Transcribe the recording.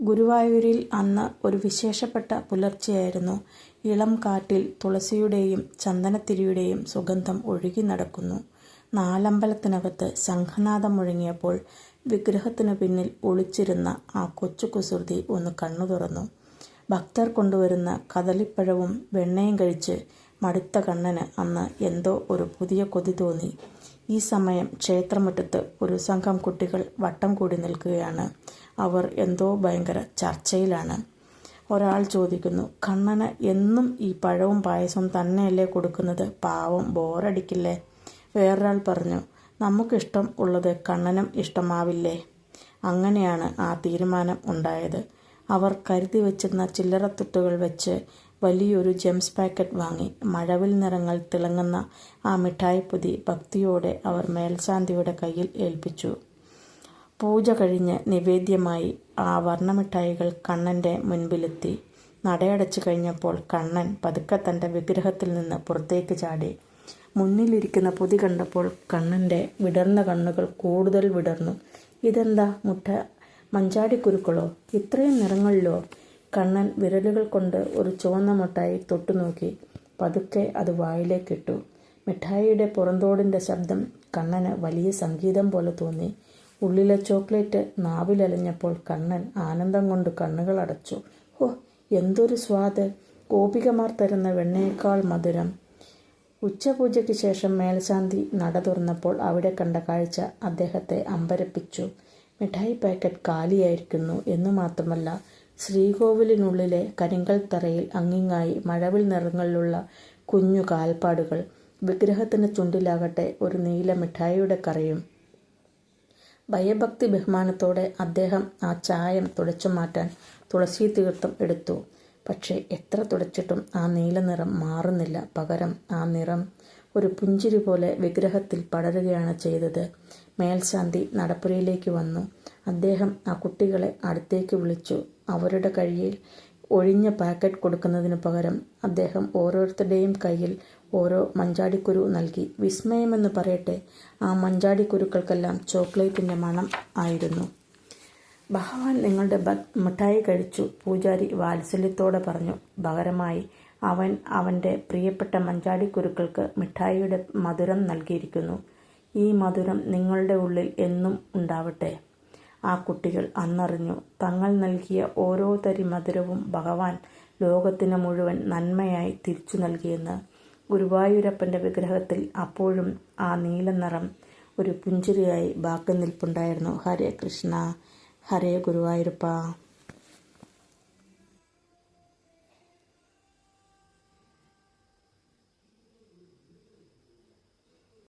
ഗുരുവായൂരിൽ അന്ന് ഒരു വിശേഷപ്പെട്ട പുലർച്ചെയായിരുന്നു. ഇളം കാറ്റിൽ തുളസിയുടെയും ചന്ദനത്തിരിയുടെയും സുഗന്ധം ഒഴുകി നടക്കുന്നു. നാലമ്പലത്തിനകത്ത് ശംഖനാദം മുഴങ്ങിയപ്പോൾ വിഗ്രഹത്തിനു പിന്നിൽ ഒളിച്ചിരുന്ന ആ കൊച്ചു കുസൃതി ഒന്ന് കണ്ണു തുറന്നു. ഭക്തർ കൊണ്ടുവരുന്ന കദളിപ്പഴവും വെണ്ണയും കഴിച്ച് മടുത്ത കണ്ണന് അന്ന് എന്തോ ഒരു പുതിയ കൊതി തോന്നി. ഈ സമയം ക്ഷേത്രമുറ്റത്ത് ഒരു സംഘം കുട്ടികൾ വട്ടം കൂടി നിൽക്കുകയാണ്. അവർ എന്തോ ഭയങ്കര ചർച്ചയിലാണ്. ഒരാൾ ചോദിക്കുന്നു, കണ്ണന് എന്നും ഈ പഴവും പായസവും തന്നെയല്ലേ കൊടുക്കുന്നത്? പാവം, ബോറടിക്കില്ലേ? വേറൊരാൾ പറഞ്ഞു, നമുക്കിഷ്ടം ഉള്ളത് കണ്ണനും ഇഷ്ടമാവില്ലേ? അങ്ങനെയാണ് ആ തീരുമാനം ഉണ്ടായത്. അവർ കരുതി വച്ചിരുന്ന ചില്ലറത്തുട്ടുകൾ വെച്ച് വലിയൊരു ജെംസ് പാക്കറ്റ് വാങ്ങി. മഴവിൽ നിറങ്ങൾ തിളങ്ങുന്ന ആ മിഠായിപ്പൊതി ഭക്തിയോടെ അവർ മേൽശാന്തിയുടെ കയ്യിൽ ഏൽപ്പിച്ചു. പൂജ കഴിഞ്ഞ് നിവേദ്യമായി ആ വർണ്ണമിഠായികൾ കണ്ണൻ്റെ മുൻപിലെത്തി. നടയടച്ചു കഴിഞ്ഞപ്പോൾ കണ്ണൻ പതുക്കെ തൻ്റെ വിഗ്രഹത്തിൽ നിന്ന് പുറത്തേക്ക് ചാടി. മുന്നിലിരിക്കുന്ന പൊതി കണ്ടപ്പോൾ കണ്ണൻ്റെ വിടർന്ന കണ്ണുകൾ കൂടുതൽ വിടർന്നു. ഇതെന്താ മഞ്ചാടിക്കുരുക്കളോ? ഇത്രയും നിറങ്ങളിലോ? കണ്ണൻ വിരലുകൾ കൊണ്ട് ഒരു ചുവന്ന മിഠായി തൊട്ടുനോക്കി. പതുക്കെ അത് വായിലേക്കിട്ടു. മിഠായിയുടെ പുറന്തോടിൻ്റെ ശബ്ദം കണ്ണന് വലിയ സംഗീതം പോലെ തോന്നി. ഉള്ളിലെ ചോക്ലേറ്റ് നാവിലലിഞ്ഞപ്പോൾ കണ്ണൻ ആനന്ദം കൊണ്ട് കണ്ണുകൾ അടച്ചു. ഓ, എന്തൊരു സ്വാദ്! ഗോപികമാർ തരുന്ന വെണ്ണയേക്കാൾ മധുരം. ഉച്ചപൂജയ്ക്ക് ശേഷം മേൽശാന്തി നട തുറന്നപ്പോൾ അവിടെ കണ്ട കാഴ്ച അദ്ദേഹത്തെ അമ്പരപ്പിച്ചു. മിഠായി പാക്കറ്റ് കാലിയായിരിക്കുന്നു എന്നു മാത്രമല്ല, ശ്രീകോവിലിനുള്ളിലെ കരിങ്കൽ തറയിൽ അങ്ങിങ്ങായി മഴവിൽ നിറങ്ങളിലുള്ള കുഞ്ഞു കാൽപ്പാടുകൾ. വിഗ്രഹത്തിന് ചുണ്ടിലാകട്ടെ ഒരു നീല മിഠായിയുടെ കറയും. ഭയഭക്തി ബഹുമാനത്തോടെ അദ്ദേഹം ആ ചായം തുടച്ചു മാറ്റാൻ തുളസി തീർത്ഥം എടുത്തു. പക്ഷേ എത്ര തുടച്ചിട്ടും ആ നീല നിറം മാറുന്നില്ല. പകരം ആ നിറം ഒരു പുഞ്ചിരി പോലെ വിഗ്രഹത്തിൽ പടരുകയാണ് ചെയ്തത്. മേൽശാന്തി നടപ്പുരയിലേക്ക് വന്നു. അദ്ദേഹം ആ കുട്ടികളെ അടുത്തേക്ക് വിളിച്ചു. അവരുടെ കയ്യിൽ ഒഴിഞ്ഞ പാക്കറ്റ് കൊടുക്കുന്നതിനു പകരം അദ്ദേഹം ഓരോരുത്തരുടെയും കയ്യിൽ ഓരോ മഞ്ചാടിക്കുരു നൽകി. വിസ്മയമെന്ന് പറയട്ടെ, ആ മഞ്ചാടിക്കുരുക്കൾക്കെല്ലാം ചോക്ലേറ്റിൻ്റെ മണം ആയിരുന്നു. ഭഗവാൻ നിങ്ങളുടെ മിഠായി കഴിച്ചു, പൂജാരി വാത്സല്യത്തോടെ പറഞ്ഞു. പകരമായി അവൻ അവൻ്റെ പ്രിയപ്പെട്ട മഞ്ചാടിക്കുരുക്കൾക്ക് മിഠായിയുടെ മധുരം നൽകിയിരിക്കുന്നു. ഈ മധുരം നിങ്ങളുടെ ഉള്ളിൽ എന്നും ഉണ്ടാവട്ടെ. ആ കുട്ടികൾ അന്നറിഞ്ഞു, തങ്ങൾ നൽകിയ ഓരോ തരി മധുരവും ഭഗവാൻ ലോകത്തിന് മുഴുവൻ നന്മയായി തിരിച്ചു നൽകിയെന്ന്. ഗുരുവായൂരപ്പൻ്റെ വിഗ്രഹത്തിൽ അപ്പോഴും ആ നീല നിറം ഒരു പുഞ്ചിരിയായി ബാക്കി നിൽപ്പുണ്ടായിരുന്നു. ഹരേ കൃഷ്ണ, ഹരേ ഗുരുവായൂരപ്പ.